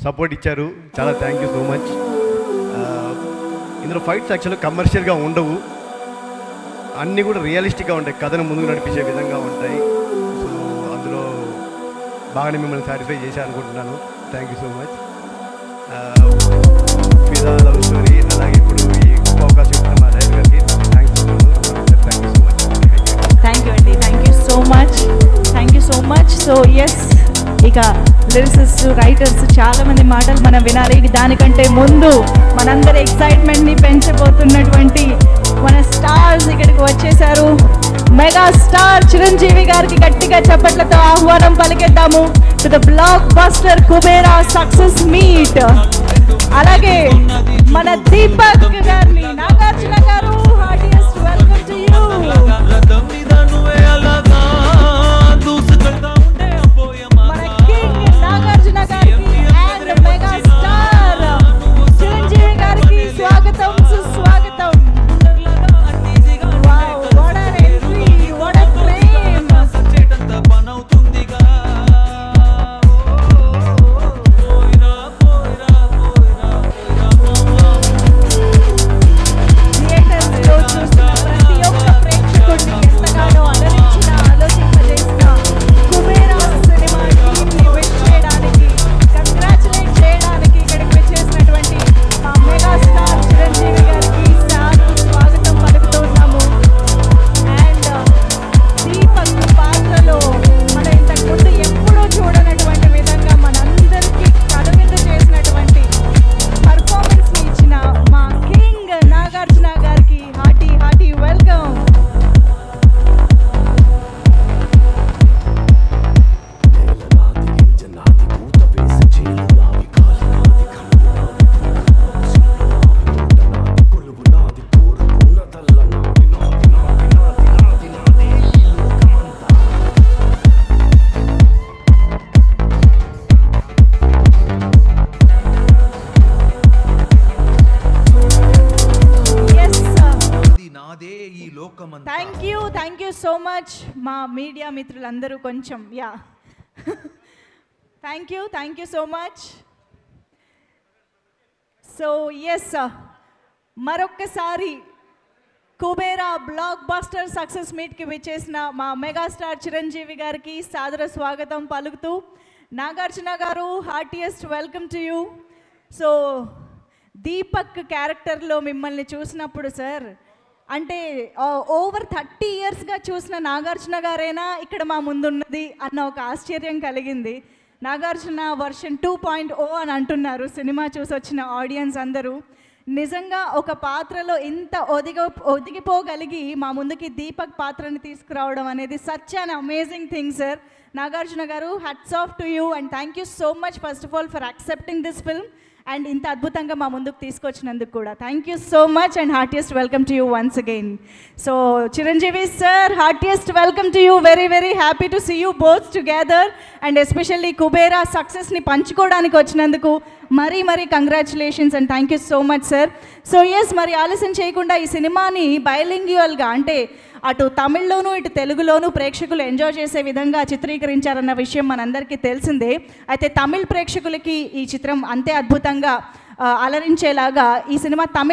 Support ఇచ్చారు. చాలా thank you so much. ఇందులో ఫైట్స్ యాక్చువల్గా కమర్షియల్గా ఉండవు, అన్నీ కూడా రియలిస్టిక్గా ఉంటాయి, కథను ముందుకు నడిపించే విధంగా ఉంటాయి. సో అందులో బాగానే మిమ్మల్ని సాటిస్ఫై చేశారనుకుంటున్నాను. Thank you so much. Fidaa love story, అలాగే ఇప్పుడు ఈ గొప్ప అవకాశం ఇచ్చిన మా డైరెక్టర్ గారికి thank you so much. Thank you అండి, thank you so much, thank you so much. So yes, ఇక లిరిసిస్ట్ రైటర్స్ చాలామంది మాటలు మనం వినాలి. దానికంటే ముందు మనందరి ఎక్సైట్మెంట్ని పెంచబోతున్నటువంటి మన స్టార్స్ ఇక్కడికి వచ్చేసారు. మెగా స్టార్ చిరంజీవి గారికి గట్టిగా చప్పట్లతో ఆహ్వానం పలికేద్దాము to the block buster Kuberaa success meet. అలాగే మన దీపక్ గారిని, Nagarjuna garu, heartiest welcome to you. మన కింగ్ నాగార్జున గారికి అండ్ మెగా స్టార్ చిరంజీవి గారికి స్వాగతం, సుస్వాగతం. థ్యాంక్ యూ సో మచ్ మా మీడియా మిత్రులందరూ. కొంచెం thank you so much. So yes, మరొక్కసారి కుబేరా బ్లాక్ బస్టర్ సక్సెస్ మీట్కి విచ్చేసిన మా మెగాస్టార్ చిరంజీవి గారికి సాదర స్వాగతం పలుకుతూ, Nagarjuna garu heartiest welcome to you. So Deepak క్యారెక్టర్లో మిమ్మల్ని చూసినప్పుడు సార్, అంటే ఓవర్ 30 ఇయర్స్గా చూసిన నాగార్జున గారైనా ఇక్కడ మా ముందున్నది అన్న ఒక ఆశ్చర్యం కలిగింది. నాగార్జున వర్షన్ 2.0 అని అంటున్నారు సినిమా చూసి వచ్చిన ఆడియన్స్ అందరూ. నిజంగా ఒక పాత్రలో ఇంత ఒదిగిపోగలిగి మా ముందుకి దీపక్ పాత్రని తీసుకురావడం అనేది such an amazing thing sir. Nagarjuna garu, hats off to you and thank you so much first of all for accepting this film and ఇంత అద్భుతంగా మా ముందుకు తీసుకొచ్చినందుకు కూడా thank you so much and heartiest welcome to you once again. So Chiranjeevi sir, heartiest welcome to you. Very very happy to see you both together and especially Kuberaa సక్సెస్ని పంచుకోవడానికి వచ్చినందుకు మరీ congratulations and thank you so much sir. So yes, మరి ఆలస్యం చేయకుండా ఈ సినిమాని బైలింగ్యువల్గా, అంటే అటు తమిళ్లోనూ ఇటు తెలుగులోనూ ప్రేక్షకులు ఎంజాయ్ చేసే విధంగా చిత్రీకరించారన్న విషయం మనందరికీ తెలిసిందే. అయితే తమిళ్ ప్రేక్షకులకి ఈ చిత్రం అంతే అద్భుతంగా అలరించేలాగా ఈ సినిమా తమిళ్